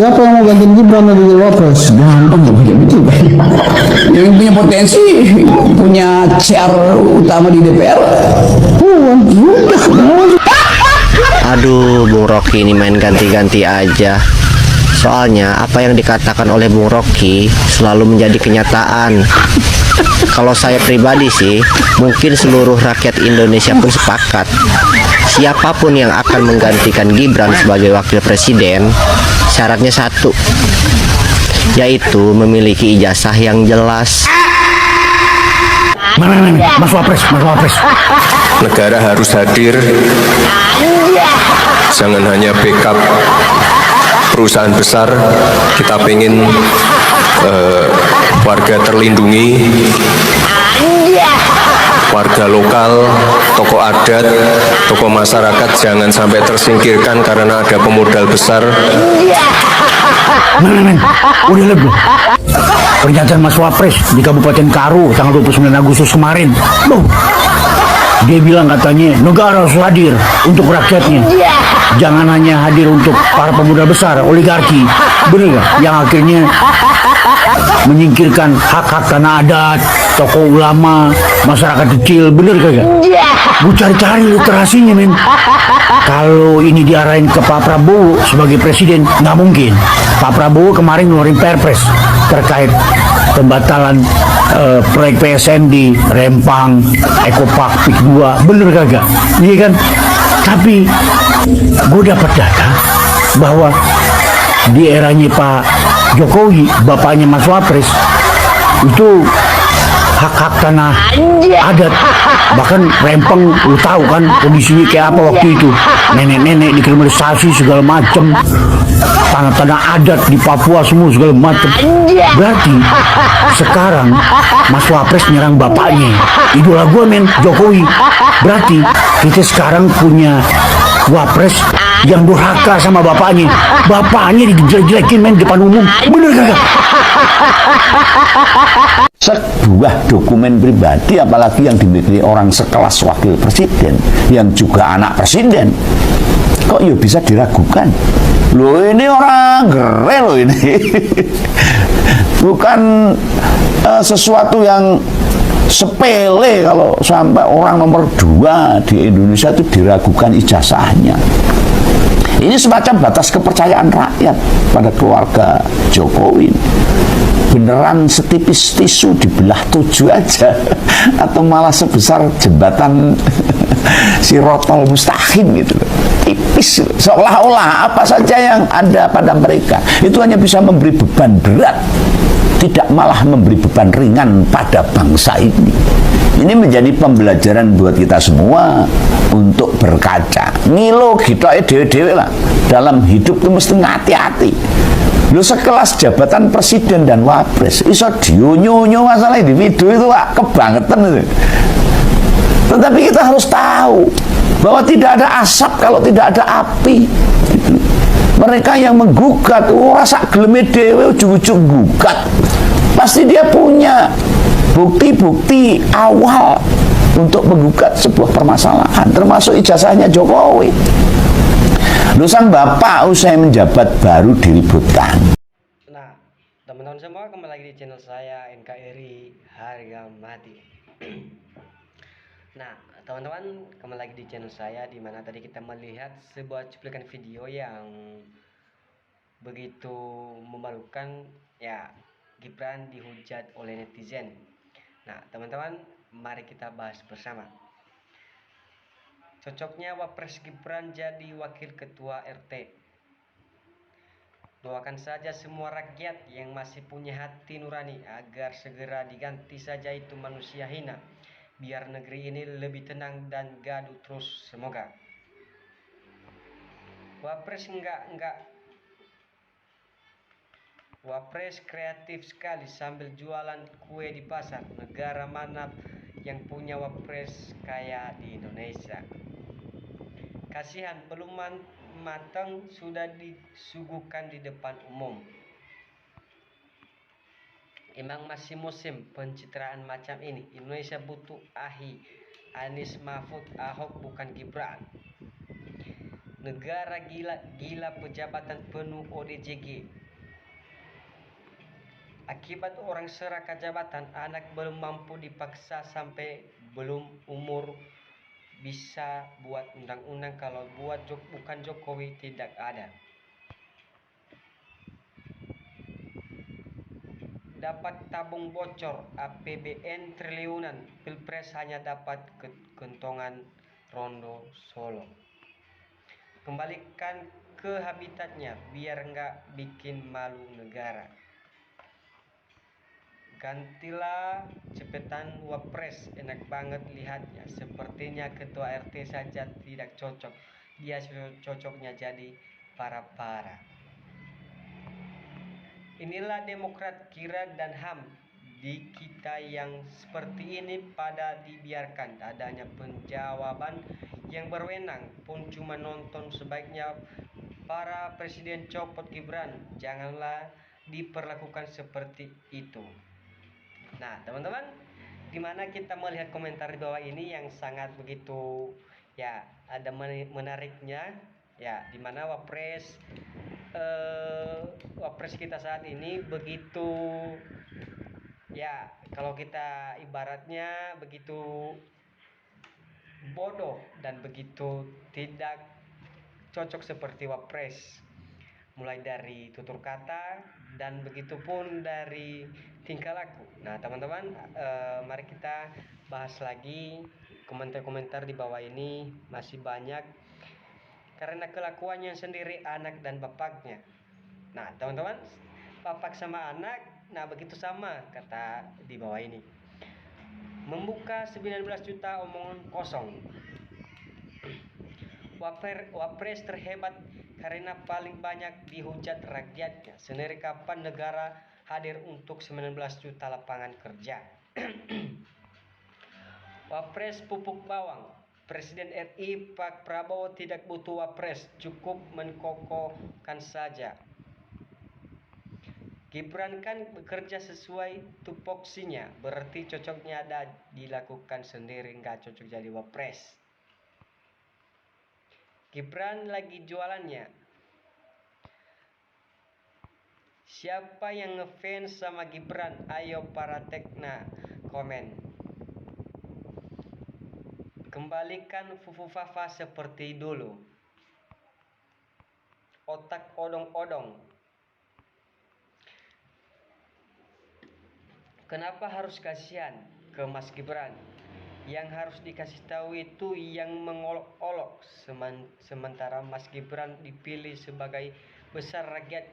Siapa yang mau gantiin Gibran dari Wapres? Gampang ya begitu. Yang punya potensi, punya chair utama di DPR. Aduh, Bung Rocky ini main ganti-ganti aja. Soalnya apa yang dikatakan oleh Bung Rocky selalu menjadi kenyataan. Kalau saya pribadi sih, mungkin seluruh rakyat Indonesia pun sepakat. Siapapun yang akan menggantikan Gibran sebagai wakil presiden, syaratnya satu, yaitu memiliki ijazah yang jelas. Mas Wapres. Negara harus hadir, jangan hanya backup perusahaan besar. Kita pengen warga terlindungi, warga lokal, tokoh adat, tokoh masyarakat jangan sampai tersingkirkan karena ada pemodal besar. Udah lega. Pernyataan Mas Wapres di Kabupaten Karo tanggal 29 Agustus kemarin. Dia bilang katanya negara harus hadir untuk rakyatnya. Jangan hanya hadir untuk para pemuda besar, oligarki. Bener gak? Yang akhirnya menyingkirkan hak-hak tanah adat, tokoh ulama, masyarakat kecil. Bener kagak? Gue cari-cari literasinya, men. Kalau ini diarahin ke Pak Prabowo sebagai presiden, nggak mungkin. Pak Prabowo kemarin ngeluarin perpres terkait pembatalan proyek PSN di Rempang, Eco Park, PIK 2, bener kagak? Iya kan? Tapi gue dapat data bahwa di eranya Pak Jokowi, bapaknya Mas Wapres, itu hak-hak tanah adat, bahkan Rempang, lu tahu kan kondisinya kayak apa waktu itu, nenek-nenek dikriminalisasi segala macem, tanah-tanah adat di Papua semua segala macem. Berarti sekarang Mas Wapres nyerang bapaknya, idola gue, men, Jokowi. Berarti kita sekarang punya Wapres yang durhaka sama bapaknya. Bapaknya dijelek-jelekin, men, depan umum. Bener gak? Sebuah dokumen pribadi, apalagi yang dimiliki orang sekelas wakil presiden yang juga anak presiden, kok ya bisa diragukan? Loh, ini orang gere loh ini. Bukan sesuatu yang sepele kalau sampai orang nomor 2 di Indonesia itu diragukan ijazahnya. Ini semacam batas kepercayaan rakyat pada keluarga Jokowi. Beneran setipis tisu dibelah 7 aja, atau malah sebesar jembatan Sirotol Mustaqim gitu, tipis, seolah-olah apa saja yang ada pada mereka itu hanya bisa memberi beban berat, tidak malah memberi beban ringan pada bangsa ini. Ini menjadi pembelajaran buat kita semua untuk berkaca. Ngilo kita dewe-dewe lah, dalam hidup itu mesti hati-hati. Lu sekelas jabatan presiden dan wapres iso dionyo-nyo masalah individu itu, Pak, kebangetan itu. Tetapi kita harus tahu bahwa tidak ada asap kalau tidak ada api. Mereka yang menggugat, rasa geleme dewe ujung-ujung gugat, pasti dia punya bukti-bukti awal untuk menggugat sebuah permasalahan, termasuk ijazahnya Jokowi. Lu sang bapak usai menjabat baru diributkan. Nah, teman-teman semua, kembali lagi di channel saya NKRI Harga Mati. Nah, teman-teman, kembali lagi di channel saya, di mana tadi kita melihat sebuah cuplikan video yang begitu memalukan, ya. Gibran dihujat oleh netizen. Nah, teman-teman, mari kita bahas bersama. Cocoknya Wapres Gibran jadi wakil ketua RT. Doakan saja semua rakyat yang masih punya hati nurani agar segera diganti saja itu manusia hina, biar negeri ini lebih tenang dan gaduh terus, semoga. Wapres Wapres kreatif sekali sambil jualan kue di pasar. Negara mana yang punya wapres kayak di Indonesia? Kasihan, belum matang sudah disuguhkan di depan umum. Emang masih musim pencitraan macam ini? Indonesia butuh Anies Mahfud, Ahok, bukan Gibran. negara gila pejabatan penuh ODJG. Akibat orang serahkan jabatan, anak belum mampu dipaksa sampai belum umur bisa buat undang-undang. Kalau bukan Jokowi tidak ada. Dapat tabung bocor, APBN triliunan, Pilpres hanya dapat kentongan Rondo Solo. Kembalikan ke habitatnya biar nggak bikin malu negara. Gantilah cepetan wapres, enak banget lihatnya. Sepertinya ketua RT saja tidak cocok, dia cocoknya jadi para-para. Inilah Demokrat, Kira dan HAM di kita yang seperti ini pada dibiarkan. Adanya penjawaban yang berwenang pun cuma nonton. Sebaiknya para presiden copot Gibran, janganlah diperlakukan seperti itu. Nah teman-teman, dimana kita melihat komentar di bawah ini yang sangat begitu ya, ada menariknya ya, dimana wapres kita saat ini begitu ya, kalau kita ibaratnya begitu bodoh dan begitu tidak cocok seperti wapres, mulai dari tutur kata dan begitupun dari tingkah laku. Nah teman-teman, mari kita bahas lagi komentar-komentar di bawah ini, masih banyak karena kelakuannya sendiri, anak dan bapaknya. Nah teman-teman, bapak sama anak, nah begitu sama kata di bawah ini. Membuka 19 juta omongan kosong. Wapres terhebat karena paling banyak dihujat rakyatnya. Sendiri kapan negara hadir untuk 19 juta lapangan kerja? Wapres pupuk bawang. Presiden RI Pak Prabowo tidak butuh wapres, cukup menkokohkan saja. Gibran kan bekerja sesuai tupoksinya, berarti cocoknya ada dilakukan sendiri, nggak cocok jadi wapres. Gibran lagi jualannya. Siapa yang ngefans sama Gibran? Ayo para tekna komen. Kembalikan Fufu Fafa seperti dulu. Otak odong-odong. Kenapa harus kasihan ke Mas Gibran? Yang harus dikasih tahu itu yang mengolok-olok, sementara Mas Gibran dipilih sebagai besar rakyat.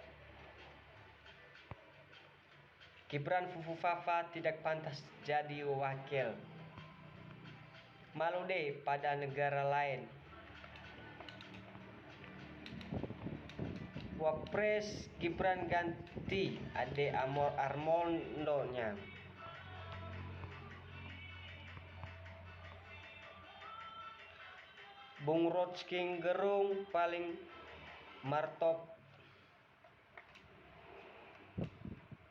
Gibran Fufu Fafa tidak pantas jadi wakil. Malu deh pada negara lain. Wapres Gibran ganti Ade Armando-nya. Bung Rodsking Gerung paling martop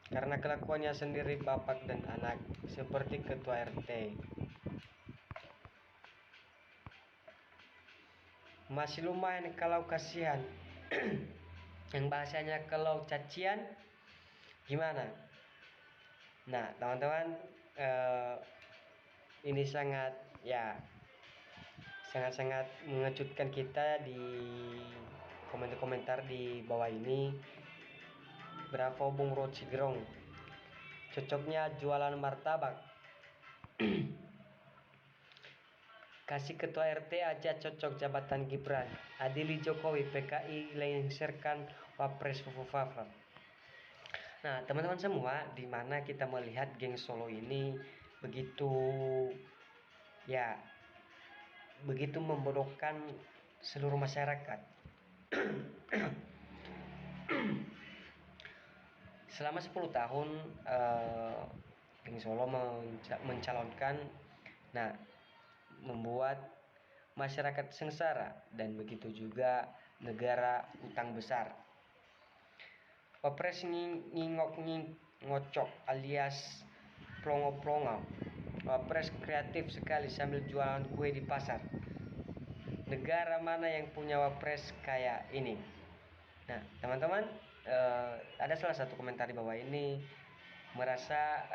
karena kelakuannya sendiri, bapak dan anak, seperti ketua RT. Masih lumayan kalau kasihan. Yang bahasanya kalau cacian gimana? Nah teman-teman, ini sangat mengejutkan kita di komentar-komentar di bawah ini. Bravo Bung Rodsking, cocoknya jualan martabak. Kasih ketua RT aja cocok jabatan Gibran. Adili Jokowi, PKI lengserkan wapres Fufu Fafa. Nah teman-teman semua, dimana kita melihat geng Solo ini begitu membodohkan seluruh masyarakat. Selama 10 tahun geng Solo mencalonkan, membuat masyarakat sengsara dan begitu juga negara utang besar. Wapres ngocok alias plongo-plongo. Wapres kreatif sekali sambil jualan kue di pasar. negara mana yang punya wapres kayak ini? Nah, teman-teman, ada salah satu komentar di bawah ini merasa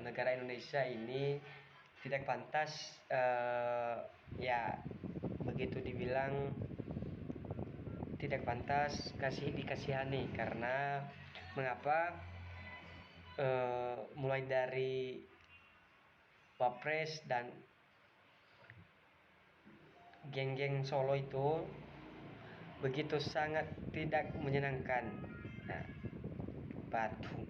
negara Indonesia ini tidak pantas, ya begitu dibilang tidak pantas dikasihani. Karena mengapa? Mulai dari wapres dan geng-geng Solo itu begitu sangat tidak menyenangkan. Nah, batu